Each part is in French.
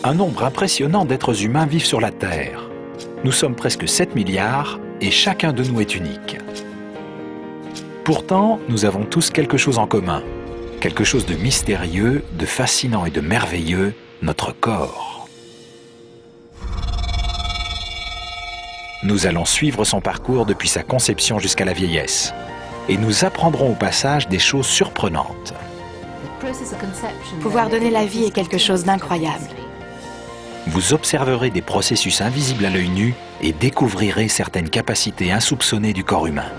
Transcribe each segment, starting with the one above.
Un nombre impressionnant d'êtres humains vivent sur la Terre. Nous sommes presque 7 milliards et chacun de nous est unique. Pourtant, nous avons tous quelque chose en commun. Quelque chose de mystérieux, de fascinant et de merveilleux, notre corps. Nous allons suivre son parcours depuis sa conception jusqu'à la vieillesse. Et nous apprendrons au passage des choses surprenantes. Pouvoir donner la vie est quelque chose d'incroyable. Vous observerez des processus invisibles à l'œil nu et découvrirez certaines capacités insoupçonnées du corps humain.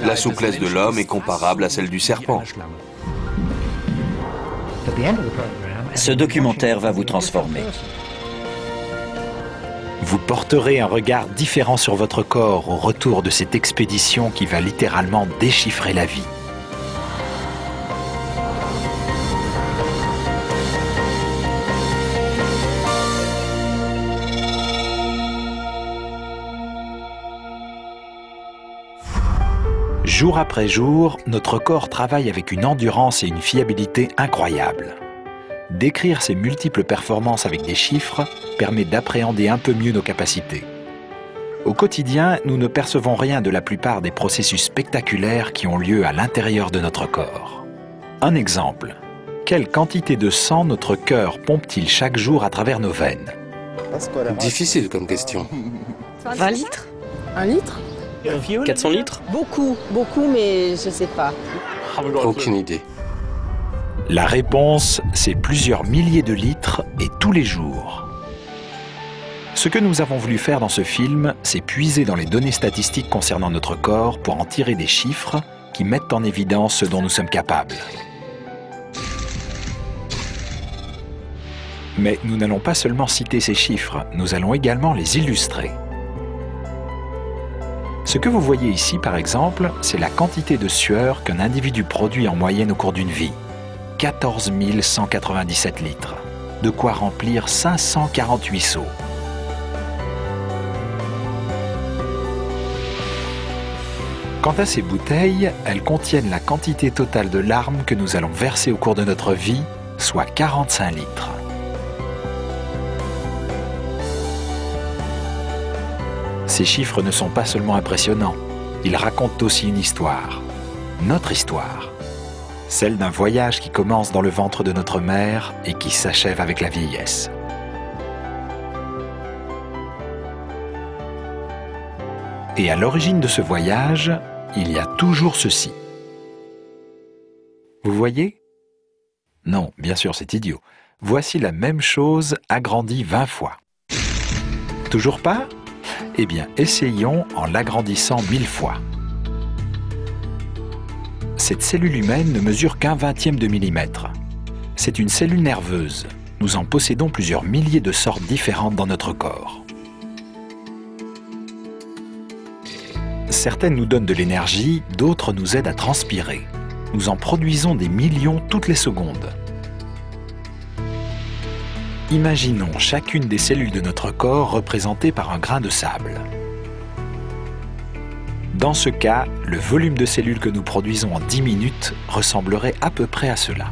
La souplesse de l'homme est comparable à celle du serpent. Ce documentaire va vous transformer. Vous porterez un regard différent sur votre corps au retour de cette expédition qui va littéralement déchiffrer la vie. Jour après jour, notre corps travaille avec une endurance et une fiabilité incroyables. Décrire ces multiples performances avec des chiffres permet d'appréhender un peu mieux nos capacités. Au quotidien, nous ne percevons rien de la plupart des processus spectaculaires qui ont lieu à l'intérieur de notre corps. Un exemple. Quelle quantité de sang notre cœur pompe-t-il chaque jour à travers nos veines? Difficile comme question. 20 litres? 1 litre? 400 litres? Beaucoup, mais je sais pas. Aucune idée. La réponse, c'est plusieurs milliers de litres et tous les jours. Ce que nous avons voulu faire dans ce film, c'est puiser dans les données statistiques concernant notre corps pour en tirer des chiffres qui mettent en évidence ce dont nous sommes capables. Mais nous n'allons pas seulement citer ces chiffres, nous allons également les illustrer. Ce que vous voyez ici, par exemple, c'est la quantité de sueur qu'un individu produit en moyenne au cours d'une vie. 14 197 litres. De quoi remplir 548 seaux. Quant à ces bouteilles, elles contiennent la quantité totale de larmes que nous allons verser au cours de notre vie, soit 45 litres. Ces chiffres ne sont pas seulement impressionnants, ils racontent aussi une histoire. Notre histoire. Celle d'un voyage qui commence dans le ventre de notre mère et qui s'achève avec la vieillesse. Et à l'origine de ce voyage, il y a toujours ceci. Vous voyez? Non, bien sûr, c'est idiot. Voici la même chose agrandie 20 fois. Toujours pas? Eh bien, essayons en l'agrandissant 1000 fois. Cette cellule humaine ne mesure qu'un vingtième de millimètre. C'est une cellule nerveuse. Nous en possédons plusieurs milliers de sortes différentes dans notre corps. Certaines nous donnent de l'énergie, d'autres nous aident à transpirer. Nous en produisons des millions toutes les secondes. Imaginons chacune des cellules de notre corps représentée par un grain de sable. Dans ce cas, le volume de cellules que nous produisons en 10 minutes ressemblerait à peu près à cela.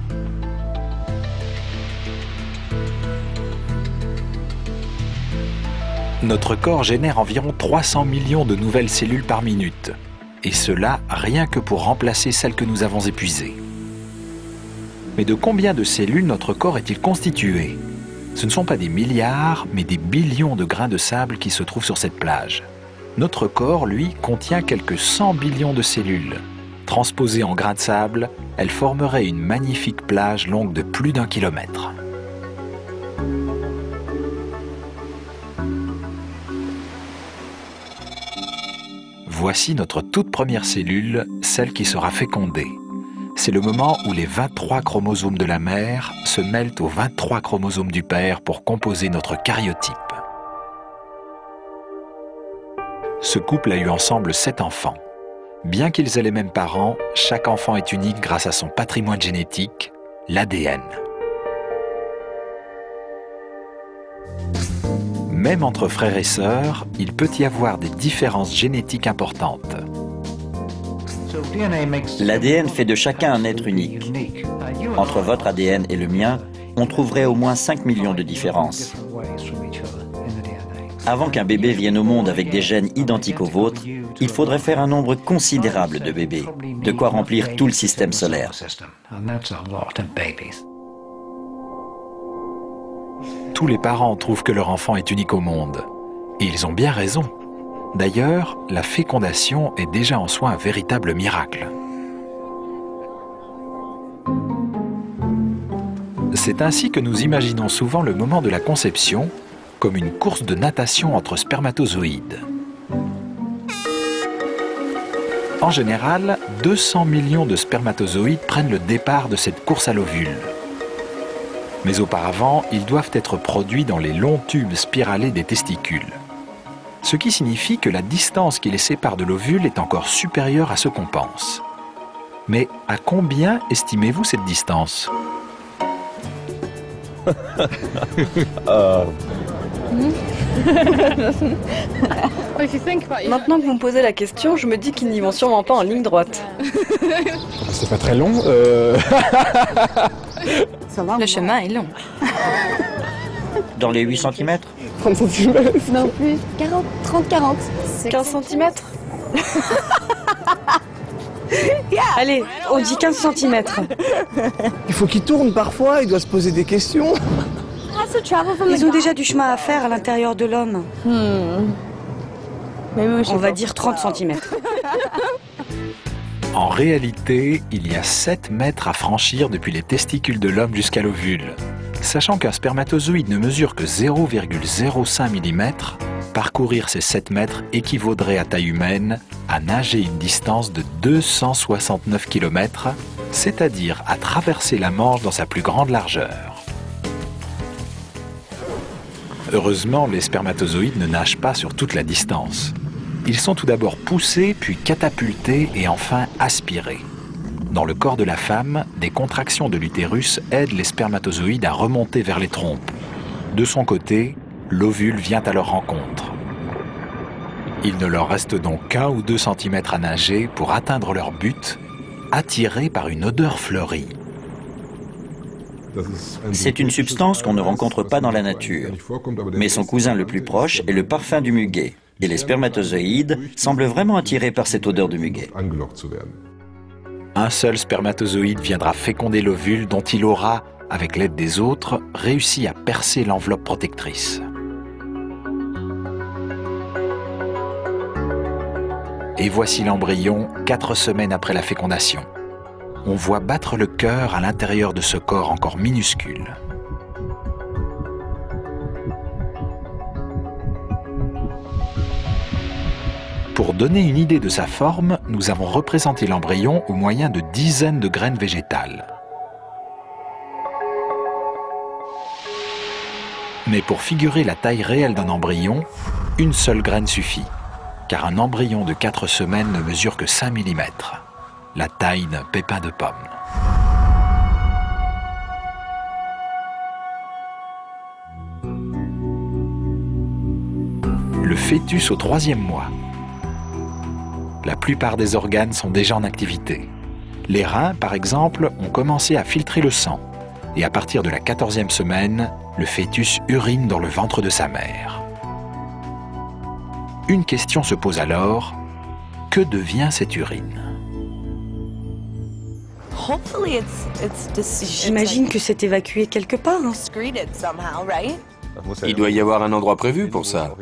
Notre corps génère environ 300 millions de nouvelles cellules par minute, et cela rien que pour remplacer celles que nous avons épuisées. Mais de combien de cellules notre corps est-il constitué? Ce ne sont pas des milliards, mais des billions de grains de sable qui se trouvent sur cette plage. Notre corps, lui, contient quelques 100 billions de cellules. Transposées en grains de sable, elles formeraient une magnifique plage longue de plus d'1 kilomètre. Voici notre toute première cellule, celle qui sera fécondée. C'est le moment où les 23 chromosomes de la mère se mêlent aux 23 chromosomes du père pour composer notre karyotype. Ce couple a eu ensemble 7 enfants. Bien qu'ils aient les mêmes parents, chaque enfant est unique grâce à son patrimoine génétique, l'ADN. Même entre frères et sœurs, il peut y avoir des différences génétiques importantes. L'ADN fait de chacun un être unique. Entre votre ADN et le mien, on trouverait au moins 5 millions de différences. Avant qu'un bébé vienne au monde avec des gènes identiques aux vôtres, il faudrait faire un nombre considérable de bébés, de quoi remplir tout le système solaire. Tous les parents trouvent que leur enfant est unique au monde. Et ils ont bien raison. D'ailleurs, la fécondation est déjà en soi un véritable miracle. C'est ainsi que nous imaginons souvent le moment de la conception comme une course de natation entre spermatozoïdes. En général, 200 millions de spermatozoïdes prennent le départ de cette course à l'ovule. Mais auparavant, ils doivent être produits dans les longs tubes spiralés des testicules. Ce qui signifie que la distance qui les sépare de l'ovule est encore supérieure à ce qu'on pense. Mais à combien estimez-vous cette distance ? Maintenant que vous me posez la question, je me dis qu'ils n'y vont sûrement pas en ligne droite. C'est pas très long. Le chemin est long. Dans les 8 cm? 30 cm. Non plus. 40, 30, 40. 15 cm. Allez, on dit 15 cm. Il faut qu'il tourne parfois, il doit se poser des questions. Ils ont déjà du chemin à faire à l'intérieur de l'homme. On va dire 30 cm. En réalité, il y a 7 mètres à franchir depuis les testicules de l'homme jusqu'à l'ovule. Sachant qu'un spermatozoïde ne mesure que 0,05 mm, parcourir ces 7 mètres équivaudrait à taille humaine à nager une distance de 269 km, c'est-à-dire à traverser la Manche dans sa plus grande largeur. Heureusement, les spermatozoïdes ne nagent pas sur toute la distance. Ils sont tout d'abord poussés, puis catapultés et enfin aspirés. Dans le corps de la femme, des contractions de l'utérus aident les spermatozoïdes à remonter vers les trompes. De son côté, l'ovule vient à leur rencontre. Il ne leur reste donc qu'1 ou 2 cm à nager pour atteindre leur but, attirés par une odeur fleurie. C'est une substance qu'on ne rencontre pas dans la nature, mais son cousin le plus proche est le parfum du muguet, et les spermatozoïdes semblent vraiment attirés par cette odeur de muguet. Un seul spermatozoïde viendra féconder l'ovule dont il aura, avec l'aide des autres, réussi à percer l'enveloppe protectrice. Et voici l'embryon 4 semaines après la fécondation. On voit battre le cœur à l'intérieur de ce corps encore minuscule. Pour donner une idée de sa forme, nous avons représenté l'embryon au moyen de dizaines de graines végétales. Mais pour figurer la taille réelle d'un embryon, une seule graine suffit, car un embryon de 4 semaines ne mesure que 5 mm, la taille d'un pépin de pomme. Le fœtus au 3e mois. La plupart des organes sont déjà en activité. Les reins, par exemple, ont commencé à filtrer le sang. Et à partir de la 14e semaine, le fœtus urine dans le ventre de sa mère. Une question se pose alors, que devient cette urine ? J'imagine que c'est évacué quelque part. Il doit y avoir un endroit prévu pour ça.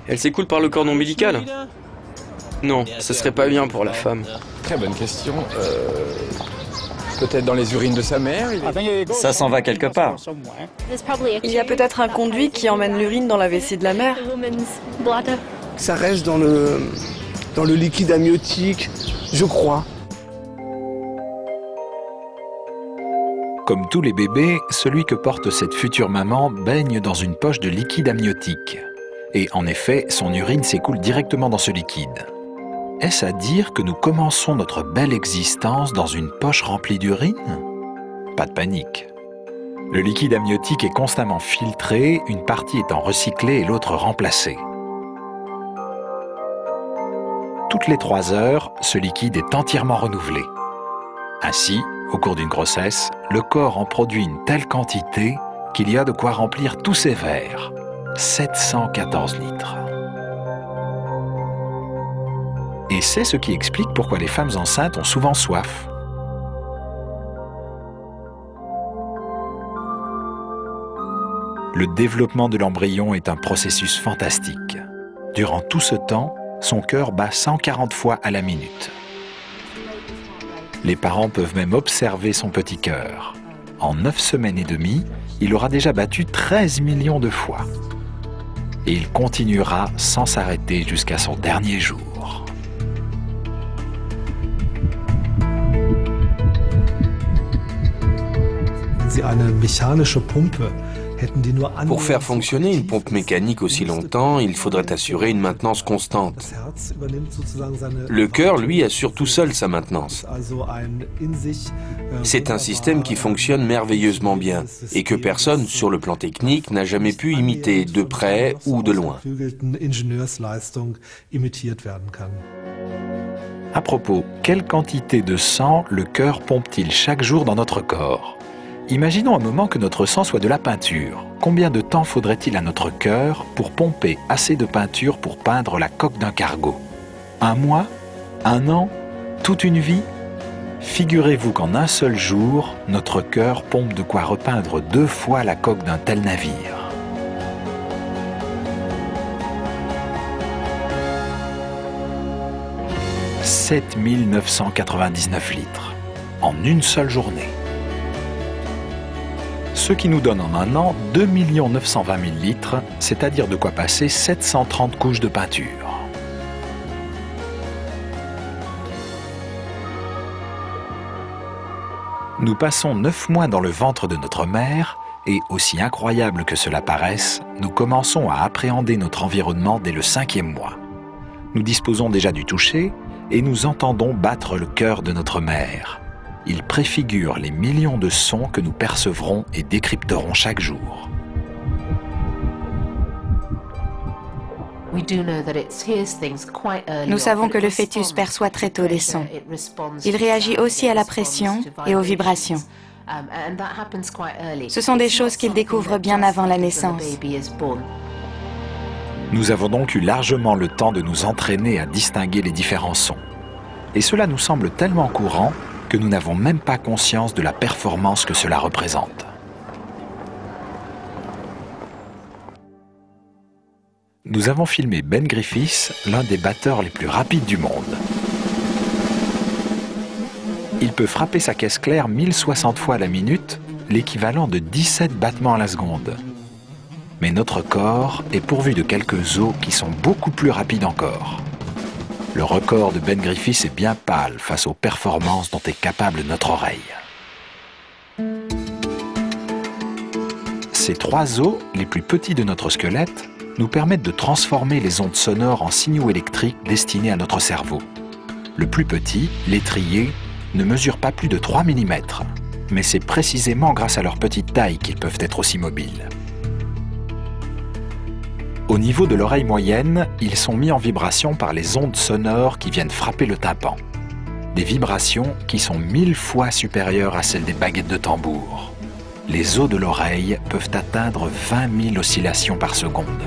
Elle s'écoule par le cordon ombilical? Non, ce serait pas bien pour la femme. Très bonne question. Peut-être dans les urines de sa mère. Ça s'en va quelque part. Il y a peut-être un conduit qui emmène l'urine dans la vessie de la mère. Ça reste dans le liquide amniotique, je crois. Comme tous les bébés, celui que porte cette future maman baigne dans une poche de liquide amniotique. Et en effet, son urine s'écoule directement dans ce liquide. Est-ce à dire que nous commençons notre belle existence dans une poche remplie d'urine? Pas de panique. Le liquide amniotique est constamment filtré, une partie étant recyclée et l'autre remplacée. Toutes les 3 heures, ce liquide est entièrement renouvelé. Ainsi, au cours d'une grossesse, le corps en produit une telle quantité qu'il y a de quoi remplir tous ses verres. 714 litres. Et c'est ce qui explique pourquoi les femmes enceintes ont souvent soif. Le développement de l'embryon est un processus fantastique. Durant tout ce temps, son cœur bat 140 fois à la minute. Les parents peuvent même observer son petit cœur. En 9 semaines et demie, il aura déjà battu 13 millions de fois. Et il continuera sans s'arrêter jusqu'à son dernier jour. Pour faire fonctionner une pompe mécanique aussi longtemps, il faudrait assurer une maintenance constante. Le cœur, lui, assure tout seul sa maintenance. C'est un système qui fonctionne merveilleusement bien et que personne, sur le plan technique, n'a jamais pu imiter de près ou de loin. À propos, quelle quantité de sang le cœur pompe-t-il chaque jour dans notre corps ? Imaginons un moment que notre sang soit de la peinture. Combien de temps faudrait-il à notre cœur pour pomper assez de peinture pour peindre la coque d'un cargo? 1 mois? 1 an? Toute une vie? Figurez-vous qu'en un seul jour, notre cœur pompe de quoi repeindre 2 fois la coque d'un tel navire. « 7 999 litres en une seule journée. Ce qui nous donne en un an 2 920 000 litres, c'est-à-dire de quoi passer 730 couches de peinture. Nous passons 9 mois dans le ventre de notre mère et, aussi incroyable que cela paraisse, nous commençons à appréhender notre environnement dès le 5e mois. Nous disposons déjà du toucher et nous entendons battre le cœur de notre mère. Il préfigure les millions de sons que nous percevrons et décrypterons chaque jour. Nous savons que le fœtus perçoit très tôt des sons. Il réagit aussi à la pression et aux vibrations. Ce sont des choses qu'il découvre bien avant la naissance. Nous avons donc eu largement le temps de nous entraîner à distinguer les différents sons. Et cela nous semble tellement courant que nous n'avons même pas conscience de la performance que cela représente. Nous avons filmé Ben Griffiths, l'un des batteurs les plus rapides du monde. Il peut frapper sa caisse claire 1060 fois à la minute, l'équivalent de 17 battements à la seconde. Mais notre corps est pourvu de quelques os qui sont beaucoup plus rapides encore. Le record de Ben Griffiths est bien pâle face aux performances dont est capable notre oreille. Ces 3 os, les plus petits de notre squelette, nous permettent de transformer les ondes sonores en signaux électriques destinés à notre cerveau. Le plus petit, l'étrier, ne mesure pas plus de 3 mm, mais c'est précisément grâce à leur petite taille qu'ils peuvent être aussi mobiles. Au niveau de l'oreille moyenne, ils sont mis en vibration par les ondes sonores qui viennent frapper le tympan. Des vibrations qui sont 1000 fois supérieures à celles des baguettes de tambour. Les os de l'oreille peuvent atteindre 20 000 oscillations par seconde.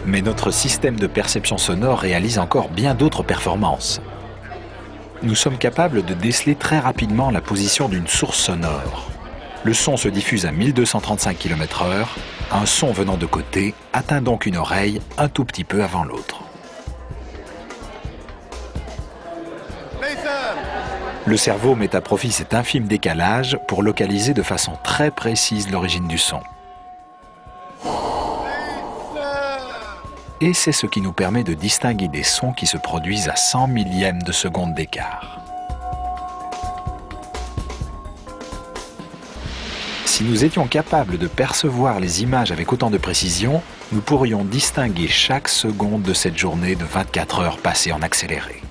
Mais notre système de perception sonore réalise encore bien d'autres performances. Nous sommes capables de déceler très rapidement la position d'une source sonore. Le son se diffuse à 1235 km/h. Un son venant de côté atteint donc une oreille un tout petit peu avant l'autre. Le cerveau met à profit cet infime décalage pour localiser de façon très précise l'origine du son. Et c'est ce qui nous permet de distinguer des sons qui se produisent à 100 millièmes de seconde d'écart. Si nous étions capables de percevoir les images avec autant de précision, nous pourrions distinguer chaque seconde de cette journée de 24 heures passée en accéléré.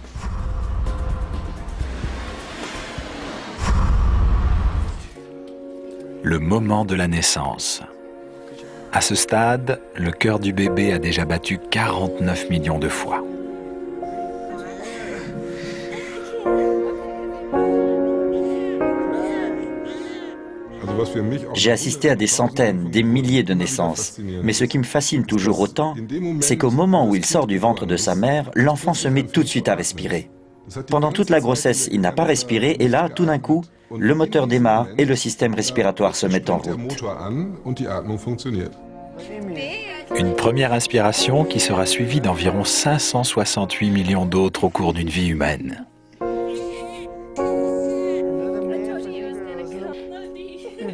Le moment de la naissance. À ce stade, le cœur du bébé a déjà battu 49 millions de fois. J'ai assisté à des centaines, des milliers de naissances. Mais ce qui me fascine toujours autant, c'est qu'au moment où il sort du ventre de sa mère, l'enfant se met tout de suite à respirer. Pendant toute la grossesse, il n'a pas respiré et là, tout d'un coup, le moteur démarre et le système respiratoire se met en route. Une première inspiration qui sera suivie d'environ 568 millions d'autres au cours d'une vie humaine.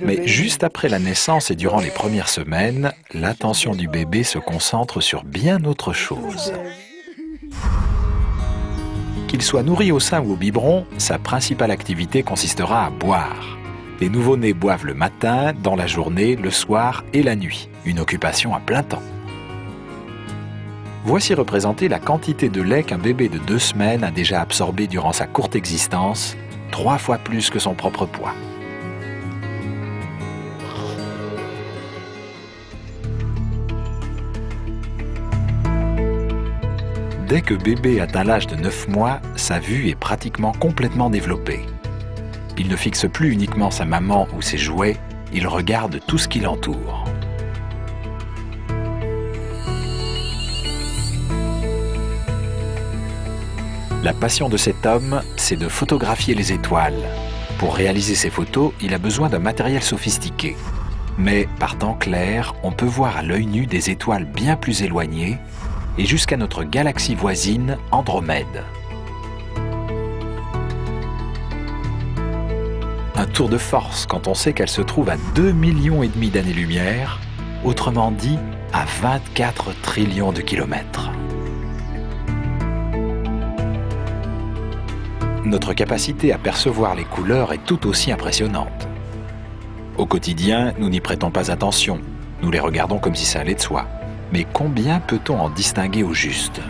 Mais juste après la naissance et durant les premières semaines, l'attention du bébé se concentre sur bien autre chose. Qu'il soit nourri au sein ou au biberon, sa principale activité consistera à boire. Les nouveau-nés boivent le matin, dans la journée, le soir et la nuit. Une occupation à plein temps. Voici représentée la quantité de lait qu'un bébé de 2 semaines a déjà absorbé durant sa courte existence, 3 fois plus que son propre poids. Dès que bébé atteint l'âge de 9 mois, sa vue est pratiquement complètement développée. Il ne fixe plus uniquement sa maman ou ses jouets, il regarde tout ce qui l'entoure. La passion de cet homme, c'est de photographier les étoiles. Pour réaliser ces photos, il a besoin d'un matériel sophistiqué. Mais par temps clair, on peut voir à l'œil nu des étoiles bien plus éloignées et jusqu'à notre galaxie voisine, Andromède. Un tour de force quand on sait qu'elle se trouve à 2,5 millions d'années-lumière, autrement dit à 24 trillions de kilomètres. Notre capacité à percevoir les couleurs est tout aussi impressionnante. Au quotidien, nous n'y prêtons pas attention, nous les regardons comme si ça allait de soi. Mais combien peut-on en distinguer au juste?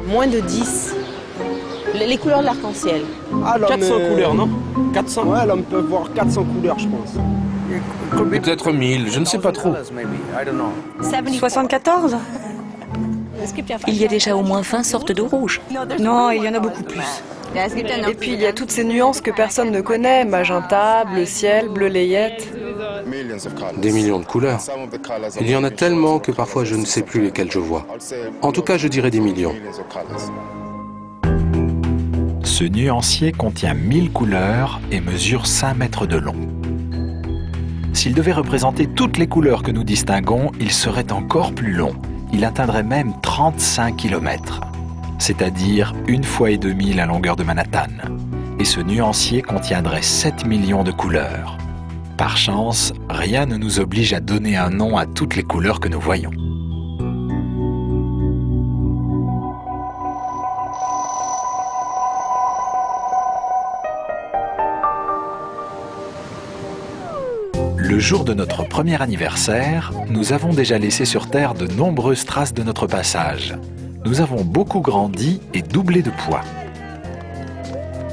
Moins de 10. Les couleurs de l'arc-en-ciel. 400 couleurs, non 400? Ouais, l'homme peut voir 400 couleurs, je pense. Peut-être 1000, je ne sais pas trop. 74? Il y a déjà au moins 20 sortes de rouge. Non, il y en a beaucoup plus. Et puis il y a toutes ces nuances que personne ne connaît. Magenta, bleu ciel, bleu layette. Des millions de couleurs. Il y en a tellement que parfois je ne sais plus lesquelles je vois. En tout cas, je dirais des millions. Ce nuancier contient 1000 couleurs et mesure 5 mètres de long. S'il devait représenter toutes les couleurs que nous distinguons, il serait encore plus long. Il atteindrait même 35 km, c'est-à-dire 1,5 fois la longueur de Manhattan. Et ce nuancier contiendrait 7 millions de couleurs. Par chance, rien ne nous oblige à donner un nom à toutes les couleurs que nous voyons. Le jour de notre premier anniversaire, nous avons déjà laissé sur Terre de nombreuses traces de notre passage. Nous avons beaucoup grandi et doublé de poids.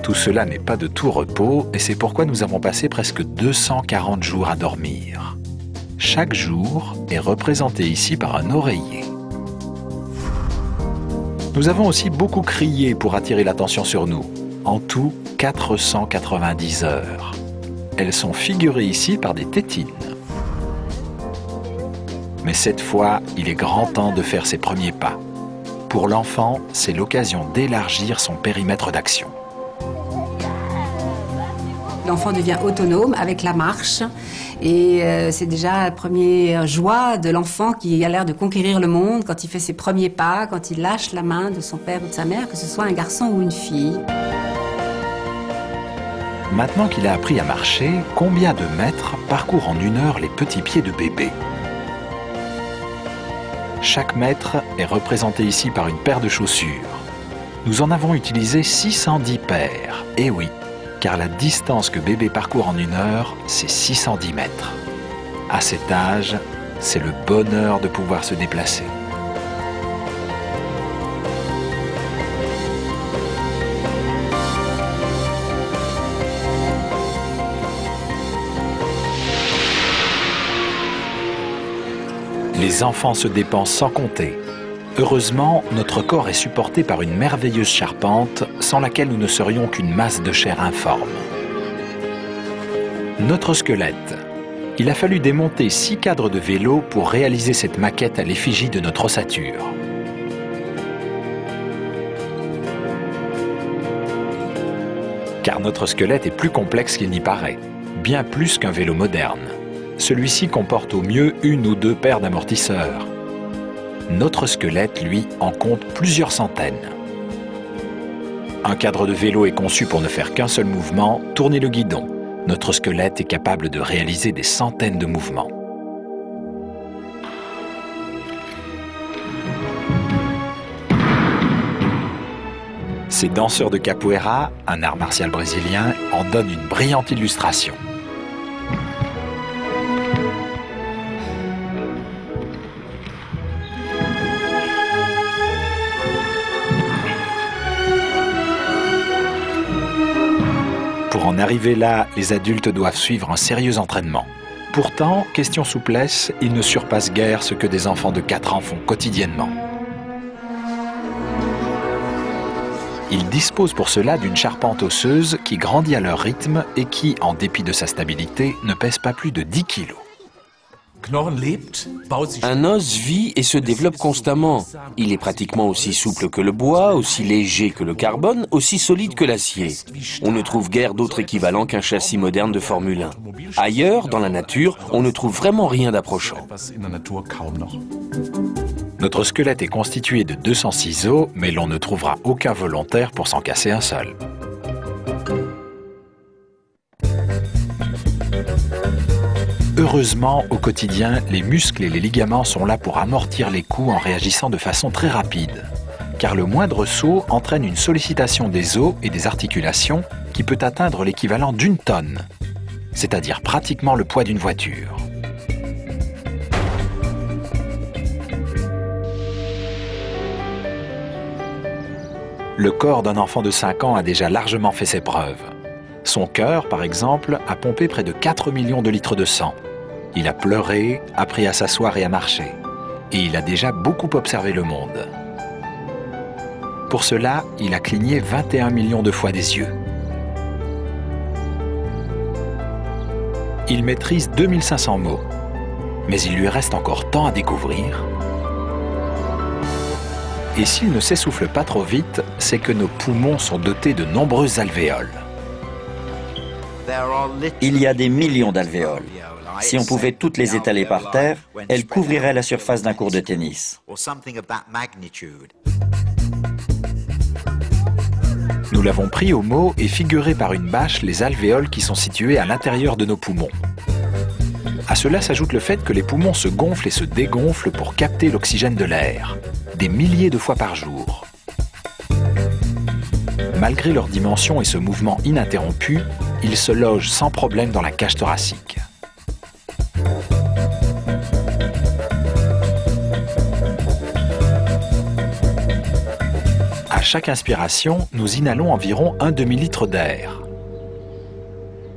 Tout cela n'est pas de tout repos et c'est pourquoi nous avons passé presque 240 jours à dormir. Chaque jour est représenté ici par un oreiller. Nous avons aussi beaucoup crié pour attirer l'attention sur nous. En tout, 490 heures. Elles sont figurées ici par des tétines. Mais cette fois, il est grand temps de faire ses premiers pas. Pour l'enfant, c'est l'occasion d'élargir son périmètre d'action. L'enfant devient autonome avec la marche et c'est déjà la première joie de l'enfant qui a l'air de conquérir le monde quand il fait ses premiers pas, quand il lâche la main de son père ou de sa mère, que ce soit un garçon ou une fille. Maintenant qu'il a appris à marcher, combien de mètres parcourent en 1 heure les petits pieds de bébé? Chaque mètre est représenté ici par une paire de chaussures. Nous en avons utilisé 610 paires, et oui, car la distance que bébé parcourt en 1 heure, c'est 610 mètres. À cet âge, c'est le bonheur de pouvoir se déplacer. Les enfants se dépensent sans compter. Heureusement, notre corps est supporté par une merveilleuse charpente sans laquelle nous ne serions qu'une masse de chair informe. Notre squelette. Il a fallu démonter 6 cadres de vélo pour réaliser cette maquette à l'effigie de notre ossature. Car notre squelette est plus complexe qu'il n'y paraît, bien plus qu'un vélo moderne. Celui-ci comporte au mieux 1 ou 2 paires d'amortisseurs. Notre squelette, lui, en compte plusieurs centaines. Un cadre de vélo est conçu pour ne faire qu'un seul mouvement, tourner le guidon. Notre squelette est capable de réaliser des centaines de mouvements. Ces danseurs de capoeira, un art martial brésilien, en donnent une brillante illustration. Pour en arriver là, les adultes doivent suivre un sérieux entraînement. Pourtant, question souplesse, ils ne surpassent guère ce que des enfants de 4 ans font quotidiennement. Ils disposent pour cela d'une charpente osseuse qui grandit à leur rythme et qui, en dépit de sa stabilité, ne pèse pas plus de 10 kilos. Un os vit et se développe constamment. Il est pratiquement aussi souple que le bois, aussi léger que le carbone, aussi solide que l'acier. On ne trouve guère d'autre équivalent qu'un châssis moderne de Formule 1. Ailleurs, dans la nature, on ne trouve vraiment rien d'approchant. Notre squelette est constitué de 206 os, mais l'on ne trouvera aucun volontaire pour s'en casser un seul. Heureusement, au quotidien, les muscles et les ligaments sont là pour amortir les coups en réagissant de façon très rapide. Car le moindre saut entraîne une sollicitation des os et des articulations qui peut atteindre l'équivalent d'1 tonne, c'est-à-dire pratiquement le poids d'une voiture. Le corps d'un enfant de 5 ans a déjà largement fait ses preuves. Son cœur, par exemple, a pompé près de 4 millions de litres de sang. Il a pleuré, appris à s'asseoir et à marcher. Et il a déjà beaucoup observé le monde. Pour cela, il a cligné 21 millions de fois des yeux. Il maîtrise 2500 mots. Mais il lui reste encore tant à découvrir. Et s'il ne s'essouffle pas trop vite, c'est que nos poumons sont dotés de nombreuses alvéoles. Il y a des millions d'alvéoles. Si on pouvait toutes les étaler par terre, elles couvriraient la surface d'un court de tennis. Nous l'avons pris au mot et figuré par une bâche les alvéoles qui sont situées à l'intérieur de nos poumons. À cela s'ajoute le fait que les poumons se gonflent et se dégonflent pour capter l'oxygène de l'air, des milliers de fois par jour. Malgré leur dimension et ce mouvement ininterrompu, ils se logent sans problème dans la cage thoracique. À chaque inspiration, nous inhalons environ 1 demi-litre d'air.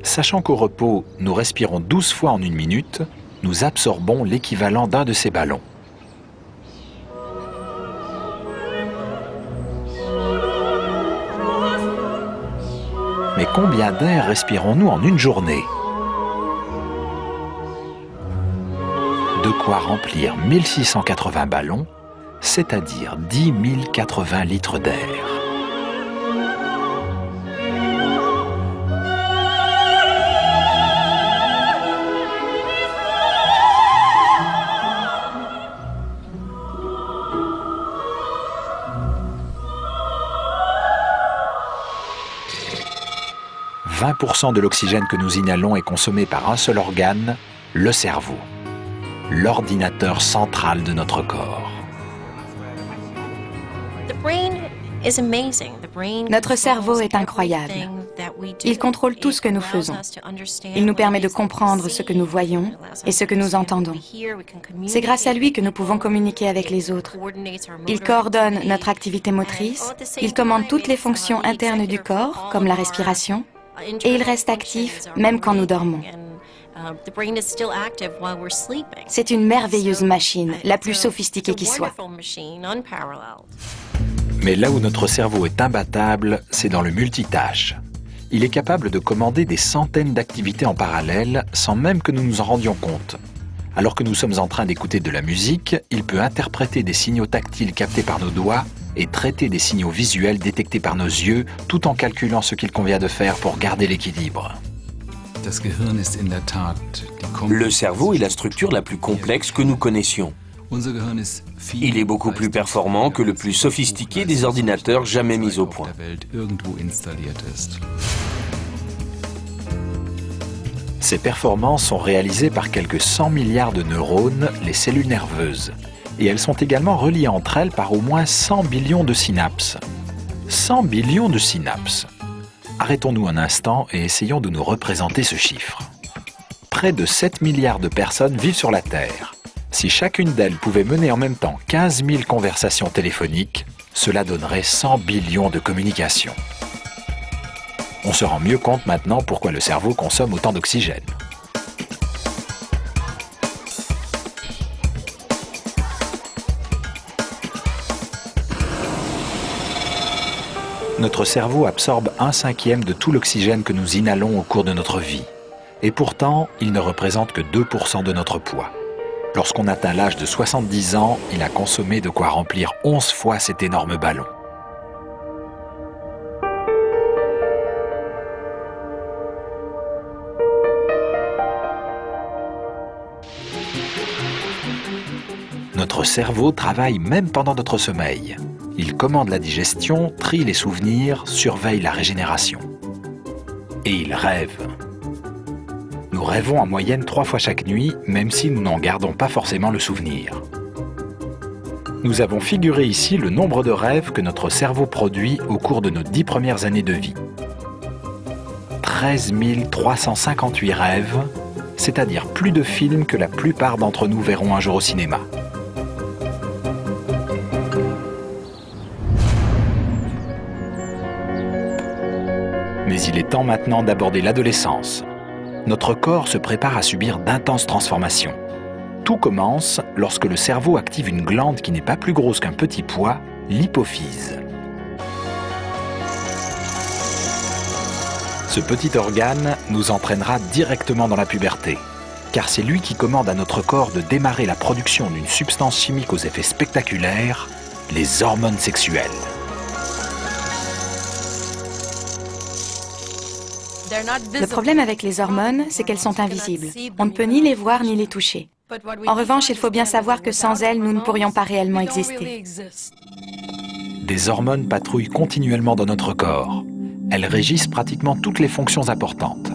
Sachant qu'au repos, nous respirons 12 fois en 1 minute, nous absorbons l'équivalent d'un de ces ballons. Mais combien d'air respirons-nous en 1 journée? De quoi remplir 1680 ballons, c'est-à-dire 10 080 litres d'air. « 20% de l'oxygène que nous inhalons est consommé par un seul organe, le cerveau, l'ordinateur central de notre corps. Notre cerveau est incroyable. Il contrôle tout ce que nous faisons. Il nous permet de comprendre ce que nous voyons et ce que nous entendons. C'est grâce à lui que nous pouvons communiquer avec les autres. Il coordonne notre activité motrice, il commande toutes les fonctions internes du corps, comme la respiration, et il reste actif même quand nous dormons. C'est une merveilleuse machine, la plus sophistiquée qui soit. Mais là où notre cerveau est imbattable, c'est dans le multitâche. Il est capable de commander des centaines d'activités en parallèle sans même que nous nous en rendions compte. Alors que nous sommes en train d'écouter de la musique, il peut interpréter des signaux tactiles captés par nos doigts et traiter des signaux visuels détectés par nos yeux, tout en calculant ce qu'il convient de faire pour garder l'équilibre. Le cerveau est la structure la plus complexe que nous connaissions. Il est beaucoup plus performant que le plus sophistiqué des ordinateurs jamais mis au point. Ces performances sont réalisées par quelques 100 milliards de neurones, les cellules nerveuses. Et elles sont également reliées entre elles par au moins 100 billions de synapses. 100 billions de synapses. Arrêtons-nous un instant et essayons de nous représenter ce chiffre. Près de 7 milliards de personnes vivent sur la Terre. Si chacune d'elles pouvait mener en même temps 15 000 conversations téléphoniques, cela donnerait 100 billions de communications. On se rend mieux compte maintenant pourquoi le cerveau consomme autant d'oxygène. Notre cerveau absorbe 1/5 de tout l'oxygène que nous inhalons au cours de notre vie. Et pourtant, il ne représente que 2% de notre poids. Lorsqu'on atteint l'âge de 70 ans, il a consommé de quoi remplir 11 fois cet énorme ballon. Notre cerveau travaille même pendant notre sommeil. Il commande la digestion, trie les souvenirs, surveille la régénération. Et il rêve. Nous rêvons en moyenne 3 fois chaque nuit, même si nous n'en gardons pas forcément le souvenir. Nous avons figuré ici le nombre de rêves que notre cerveau produit au cours de nos 10 premières années de vie. 13 358 rêves, c'est-à-dire plus de films que la plupart d'entre nous verront un jour au cinéma. Mais il est temps maintenant d'aborder l'adolescence. Notre corps se prépare à subir d'intenses transformations. Tout commence lorsque le cerveau active une glande qui n'est pas plus grosse qu'un petit pois, l'hypophyse. Ce petit organe nous entraînera directement dans la puberté, car c'est lui qui commande à notre corps de démarrer la production d'une substance chimique aux effets spectaculaires, les hormones sexuelles. Le problème avec les hormones, c'est qu'elles sont invisibles. On ne peut ni les voir ni les toucher. En revanche, il faut bien savoir que sans elles, nous ne pourrions pas réellement exister. Des hormones patrouillent continuellement dans notre corps. Elles régissent pratiquement toutes les fonctions importantes.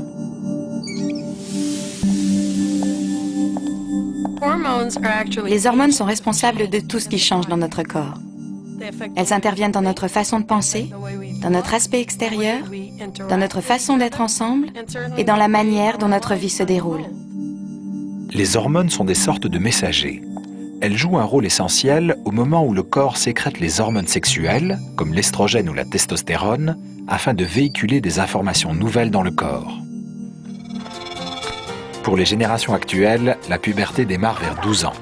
Les hormones sont responsables de tout ce qui change dans notre corps. Elles interviennent dans notre façon de penser, dans notre aspect extérieur, dans notre façon d'être ensemble et dans la manière dont notre vie se déroule. Les hormones sont des sortes de messagers. Elles jouent un rôle essentiel au moment où le corps sécrète les hormones sexuelles, comme l'estrogène ou la testostérone, afin de véhiculer des informations nouvelles dans le corps. Pour les générations actuelles, la puberté démarre vers 12 ans.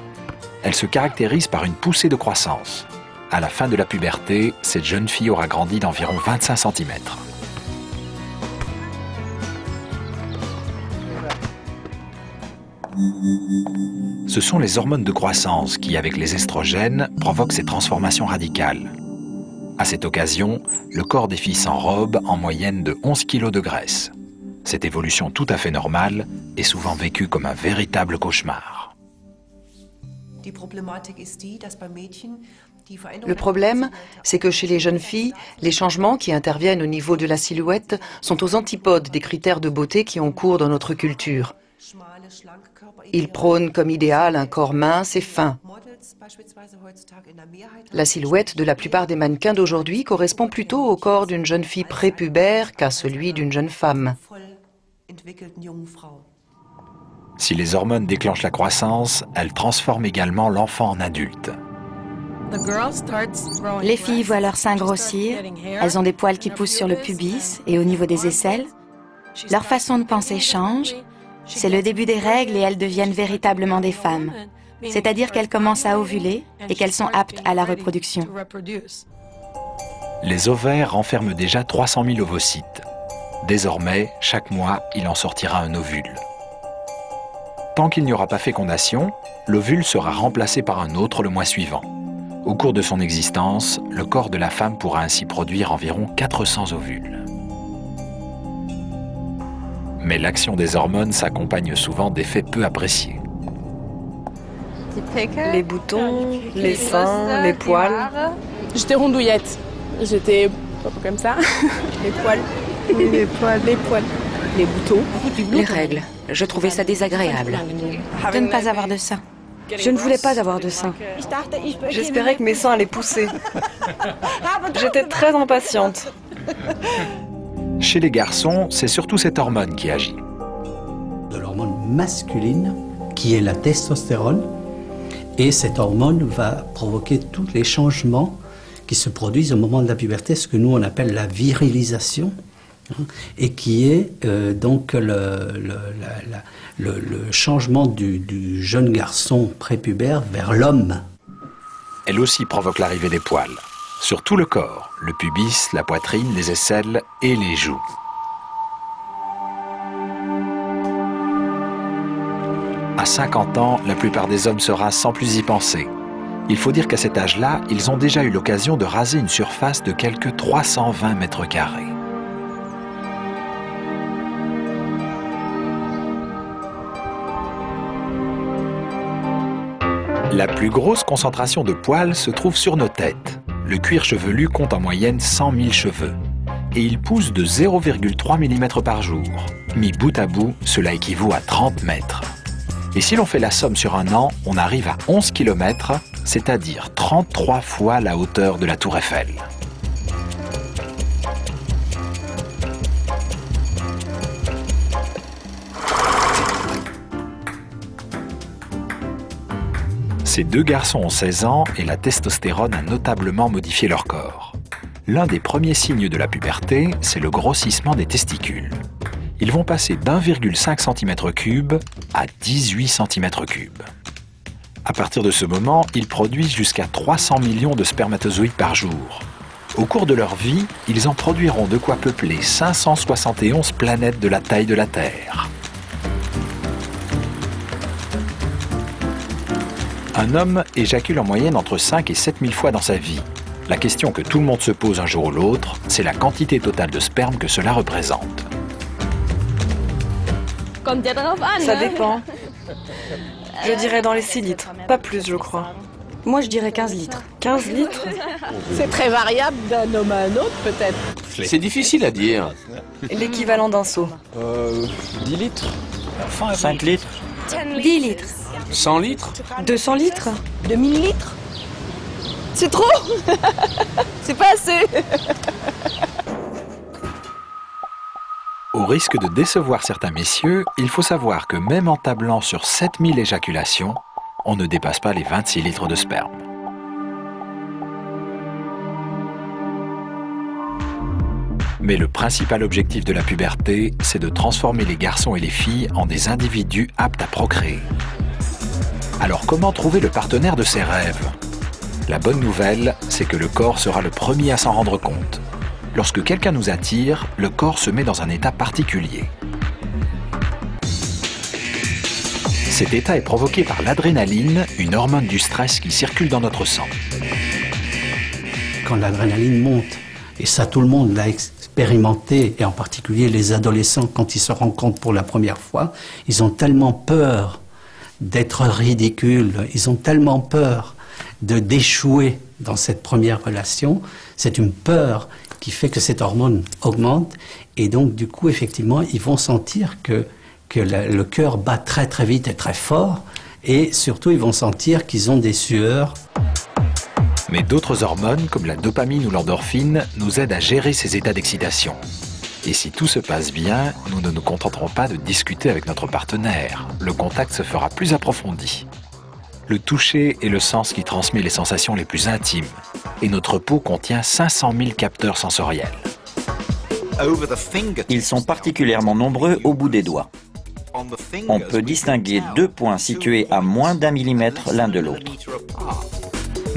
Elle se caractérise par une poussée de croissance. À la fin de la puberté, cette jeune fille aura grandi d'environ 25 cm. Ce sont les hormones de croissance qui, avec les estrogènes, provoquent ces transformations radicales. À cette occasion, le corps des filles s'enrobe en moyenne de 11 kg de graisse. Cette évolution tout à fait normale est souvent vécue comme un véritable cauchemar. Le problème, c'est que chez les jeunes filles, les changements qui interviennent au niveau de la silhouette sont aux antipodes des critères de beauté qui ont cours dans notre culture. Ils prônent comme idéal un corps mince et fin. La silhouette de la plupart des mannequins d'aujourd'hui correspond plutôt au corps d'une jeune fille prépubère qu'à celui d'une jeune femme. Si les hormones déclenchent la croissance, elles transforment également l'enfant en adulte. Les filles voient leurs seins grossir, elles ont des poils qui poussent sur le pubis et au niveau des aisselles. Leur façon de penser change. C'est le début des règles et elles deviennent véritablement des femmes. C'est-à-dire qu'elles commencent à ovuler et qu'elles sont aptes à la reproduction. Les ovaires renferment déjà 300 000 ovocytes. Désormais, chaque mois, il en sortira un ovule. Tant qu'il n'y aura pas fécondation, l'ovule sera remplacé par un autre le mois suivant. Au cours de son existence, le corps de la femme pourra ainsi produire environ 400 ovules. Mais l'action des hormones s'accompagne souvent d'effets peu appréciés. Les boutons, les seins, les poils. J'étais rondouillette. J'étais comme ça. Les poils. Oui, les poils. Les poils. Les boutons. Les règles. Je trouvais ça désagréable. De ne pas avoir de sein. Je ne voulais pas avoir de seins. J'espérais que mes seins allaient pousser. J'étais très impatiente. Chez les garçons, c'est surtout cette hormone qui agit. De l'hormone masculine, qui est la testostérone. Et cette hormone va provoquer tous les changements qui se produisent au moment de la puberté, ce que nous on appelle la virilisation, et qui est donc le changement du jeune garçon prépubère vers l'homme. Elle aussi provoque l'arrivée des poils, sur tout le corps, le pubis, la poitrine, les aisselles et les joues. À 50 ans, la plupart des hommes se rasent sans plus y penser. Il faut dire qu'à cet âge-là, ils ont déjà eu l'occasion de raser une surface de quelques 320 mètres carrés. La plus grosse concentration de poils se trouve sur nos têtes. Le cuir chevelu compte en moyenne 100 000 cheveux. Et il pousse de 0,3 mm par jour. Mis bout à bout, cela équivaut à 30 mètres. Et si l'on fait la somme sur un an, on arrive à 11 km, c'est-à-dire 33 fois la hauteur de la Tour Eiffel. Ces deux garçons ont 16 ans et la testostérone a notablement modifié leur corps. L'un des premiers signes de la puberté, c'est le grossissement des testicules. Ils vont passer d'1,5 cm3 à 18 cm3. À partir de ce moment, ils produisent jusqu'à 300 millions de spermatozoïdes par jour. Au cours de leur vie, ils en produiront de quoi peupler 571 planètes de la taille de la Terre. Un homme éjacule en moyenne entre 5 et 7 000 fois dans sa vie. La question que tout le monde se pose un jour ou l'autre, c'est la quantité totale de sperme que cela représente. Ça dépend. Je dirais dans les 6 litres. Pas plus, je crois. Moi, je dirais 15 litres. 15 litres? C'est très variable d'un homme à un autre, peut-être. C'est difficile à dire. L'équivalent d'un seau. 10 litres. 5 litres. 10 litres. 100 litres. 200 litres. 2000 litres. C'est trop. C'est pas assez. Au risque de décevoir certains messieurs, il faut savoir que même en tablant sur 7000 éjaculations, on ne dépasse pas les 26 litres de sperme. Mais le principal objectif de la puberté, c'est de transformer les garçons et les filles en des individus aptes à procréer. Alors comment trouver le partenaire de ses rêves? La bonne nouvelle, c'est que le corps sera le premier à s'en rendre compte. Lorsque quelqu'un nous attire, le corps se met dans un état particulier. Cet état est provoqué par l'adrénaline, une hormone du stress qui circule dans notre sang. Quand l'adrénaline monte, et ça tout le monde l'a expérimenté, et en particulier les adolescents quand ils se rencontrent pour la première fois, ils ont tellement peur d'être ridicules, ils ont tellement peur d'échouer dans cette première relation. C'est une peur qui fait que cette hormone augmente, et donc du coup effectivement ils vont sentir que le cœur bat très très vite et très fort, et surtout ils vont sentir qu'ils ont des sueurs. Mais d'autres hormones comme la dopamine ou l'endorphine nous aident à gérer ces états d'excitation. Et si tout se passe bien, nous ne nous contenterons pas de discuter avec notre partenaire. Le contact se fera plus approfondi. Le toucher est le sens qui transmet les sensations les plus intimes. Et notre peau contient 500 000 capteurs sensoriels. Ils sont particulièrement nombreux au bout des doigts. On peut distinguer 2 points situés à moins d'1 millimètre l'un de l'autre.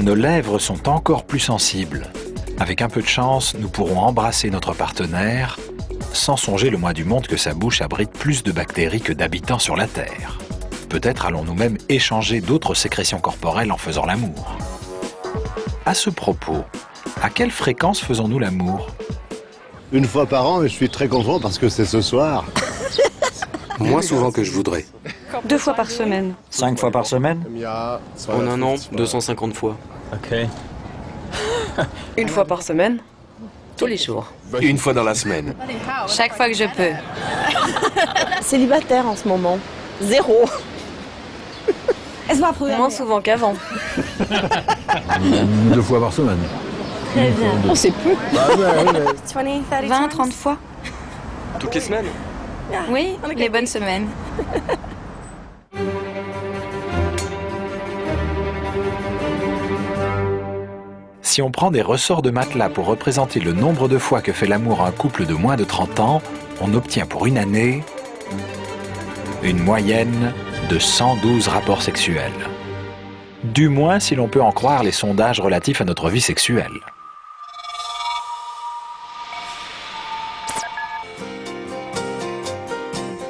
Nos lèvres sont encore plus sensibles. Avec un peu de chance, nous pourrons embrasser notre partenaire sans songer le moins du monde que sa bouche abrite plus de bactéries que d'habitants sur la Terre. Peut-être allons-nous même échanger d'autres sécrétions corporelles en faisant l'amour. À ce propos, à quelle fréquence faisons-nous l'amour? Une fois par an, et je suis très content parce que c'est ce soir. Moins souvent que je voudrais. 2 fois par semaine. 5 fois par semaine? En un an, 250 fois. Une fois par semaine. Tous les jours. Une fois dans la semaine. Chaque fois que je peux. Célibataire en ce moment. 0. Moins souvent qu'avant. 2 fois par semaine. Très bien. Oh, c'est peu. 20, 30 fois. Toutes les semaines? Oui, les bonnes semaines. Si on prend des ressorts de matelas pour représenter le nombre de fois que fait l'amour un couple de moins de 30 ans, on obtient pour une année une moyenne de 112 rapports sexuels. Du moins si l'on peut en croire les sondages relatifs à notre vie sexuelle.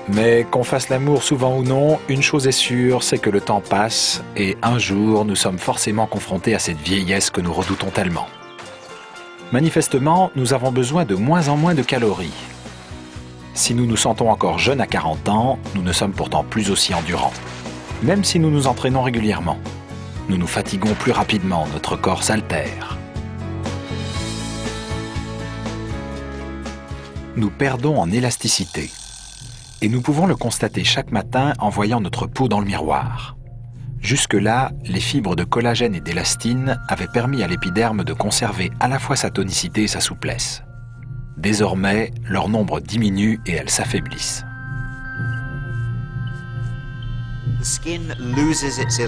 Mais qu'on fasse l'amour souvent ou non, une chose est sûre, c'est que le temps passe et un jour, nous sommes forcément confrontés à cette vieillesse que nous redoutons tellement. Manifestement, nous avons besoin de moins en moins de calories. Si nous nous sentons encore jeunes à 40 ans, nous ne sommes pourtant plus aussi endurants. Même si nous nous entraînons régulièrement, nous nous fatiguons plus rapidement, notre corps s'altère. Nous perdons en élasticité. Et nous pouvons le constater chaque matin en voyant notre peau dans le miroir. Jusque-là, les fibres de collagène et d'élastine avaient permis à l'épiderme de conserver à la fois sa tonicité et sa souplesse. Désormais, leur nombre diminue et elles s'affaiblissent.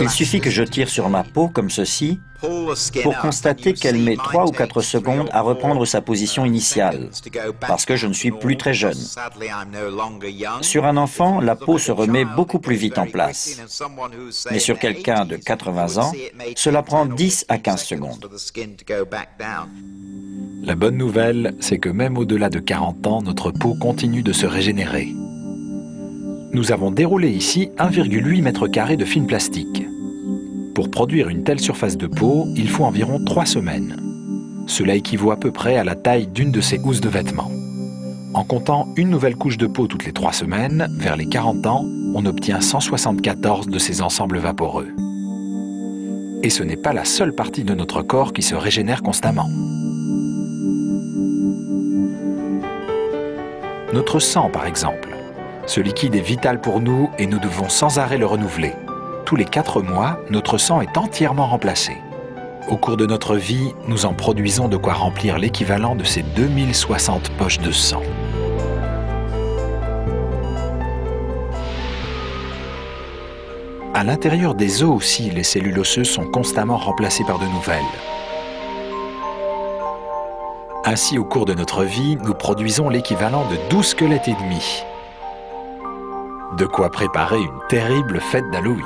Il suffit que je tire sur ma peau comme ceci pour constater qu'elle met 3 ou 4 secondes à reprendre sa position initiale, parce que je ne suis plus très jeune. Sur un enfant, la peau se remet beaucoup plus vite en place. Mais sur quelqu'un de 80 ans, cela prend 10 à 15 secondes. La bonne nouvelle, c'est que même au-delà de 40 ans, notre peau continue de se régénérer. Nous avons déroulé ici 1,8 m² de film plastique. Pour produire une telle surface de peau, il faut environ 3 semaines. Cela équivaut à peu près à la taille d'une de ces housses de vêtements. En comptant une nouvelle couche de peau toutes les 3 semaines, vers les 40 ans, on obtient 174 de ces ensembles vaporeux. Et ce n'est pas la seule partie de notre corps qui se régénère constamment. Notre sang, par exemple. Ce liquide est vital pour nous et nous devons sans arrêt le renouveler. Tous les 4 mois, notre sang est entièrement remplacé. Au cours de notre vie, nous en produisons de quoi remplir l'équivalent de ces 2060 poches de sang. À l'intérieur des os aussi, les cellules osseuses sont constamment remplacées par de nouvelles. Ainsi, au cours de notre vie, nous produisons l'équivalent de 12 squelettes et demi. De quoi préparer une terrible fête d'Halloween.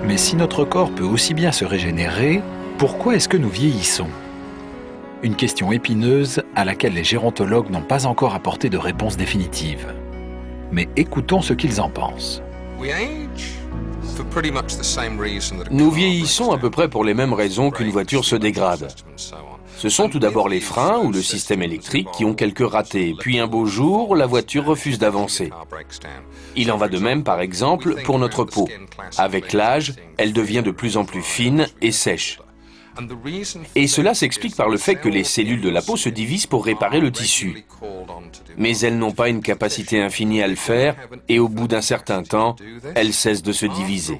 Mais si notre corps peut aussi bien se régénérer, pourquoi est-ce que nous vieillissons? Une question épineuse à laquelle les gérontologues n'ont pas encore apporté de réponse définitive. Mais écoutons ce qu'ils en pensent. Nous vieillissons à peu près pour les mêmes raisons qu'une voiture se dégrade. Ce sont tout d'abord les freins ou le système électrique qui ont quelques ratés, puis un beau jour, la voiture refuse d'avancer. Il en va de même, par exemple, pour notre peau. Avec l'âge, elle devient de plus en plus fine et sèche. Et cela s'explique par le fait que les cellules de la peau se divisent pour réparer le tissu. Mais elles n'ont pas une capacité infinie à le faire, et au bout d'un certain temps, elles cessent de se diviser.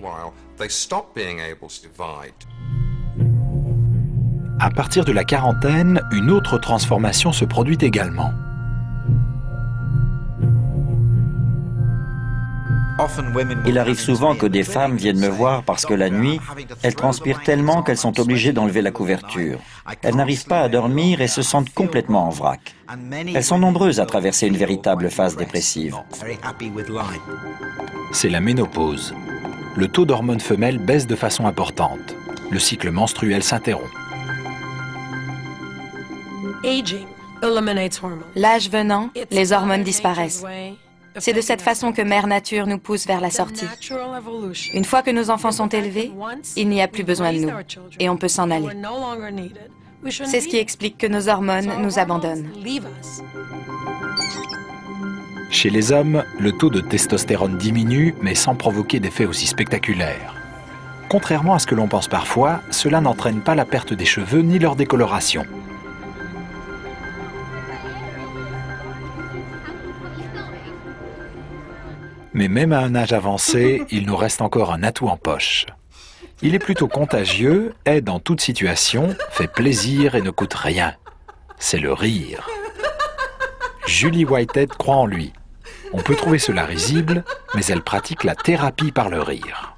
À partir de la quarantaine, une autre transformation se produit également. Il arrive souvent que des femmes viennent me voir parce que la nuit, elles transpirent tellement qu'elles sont obligées d'enlever la couverture. Elles n'arrivent pas à dormir et se sentent complètement en vrac. Elles sont nombreuses à traverser une véritable phase dépressive. C'est la ménopause. Le taux d'hormones femelles baisse de façon importante. Le cycle menstruel s'interrompt. L'âge venant, les hormones disparaissent. C'est de cette façon que Mère Nature nous pousse vers la sortie. Une fois que nos enfants sont élevés, il n'y a plus besoin de nous et on peut s'en aller. C'est ce qui explique que nos hormones nous abandonnent. Chez les hommes, le taux de testostérone diminue, mais sans provoquer d'effets aussi spectaculaires. Contrairement à ce que l'on pense parfois, cela n'entraîne pas la perte des cheveux ni leur décoloration. Mais même à un âge avancé, il nous reste encore un atout en poche. Il est plutôt contagieux, aide en toute situation, fait plaisir et ne coûte rien. C'est le rire. Julie Whitehead croit en lui. On peut trouver cela risible, mais elle pratique la thérapie par le rire.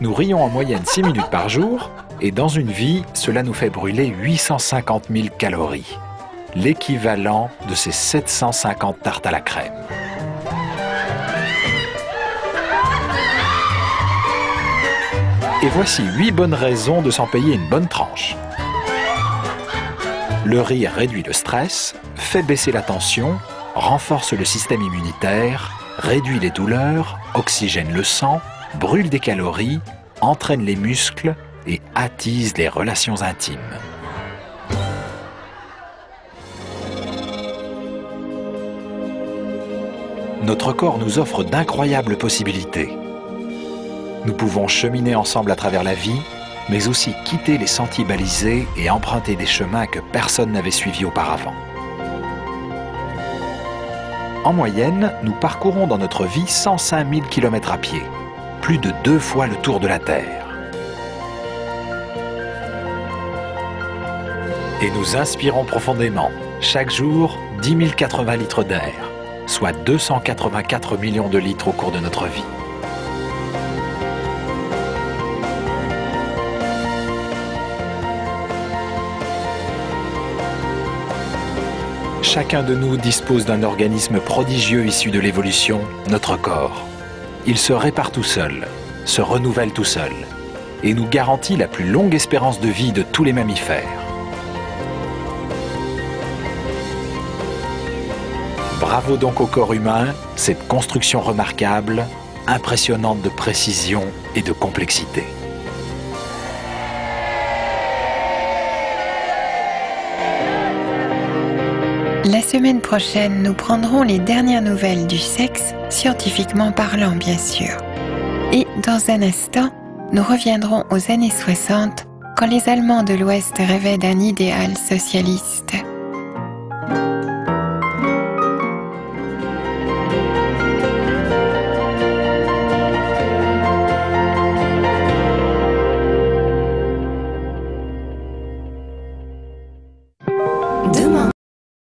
Nous rions en moyenne 6 minutes par jour, et dans une vie, cela nous fait brûler 850 000 calories. L'équivalent de ces 750 tartes à la crème. Et voici 8 bonnes raisons de s'en payer une bonne tranche. Le rire réduit le stress, fait baisser la tension, renforce le système immunitaire, réduit les douleurs, oxygène le sang, brûle des calories, entraîne les muscles et attise les relations intimes. Notre corps nous offre d'incroyables possibilités. Nous pouvons cheminer ensemble à travers la vie, mais aussi quitter les sentiers balisés et emprunter des chemins que personne n'avait suivis auparavant. En moyenne, nous parcourons dans notre vie 105 000 km à pied, plus de 2 fois le tour de la Terre. Et nous inspirons profondément, chaque jour, 10 080 litres d'air, soit 284 millions de litres au cours de notre vie. Chacun de nous dispose d'un organisme prodigieux issu de l'évolution, notre corps. Il se répare tout seul, se renouvelle tout seul, et nous garantit la plus longue espérance de vie de tous les mammifères. Bravo donc au corps humain, cette construction remarquable, impressionnante de précision et de complexité. La semaine prochaine, nous prendrons les dernières nouvelles du sexe, scientifiquement parlant bien sûr. Et dans un instant, nous reviendrons aux années 60, quand les Allemands de l'Ouest rêvaient d'un idéal socialiste.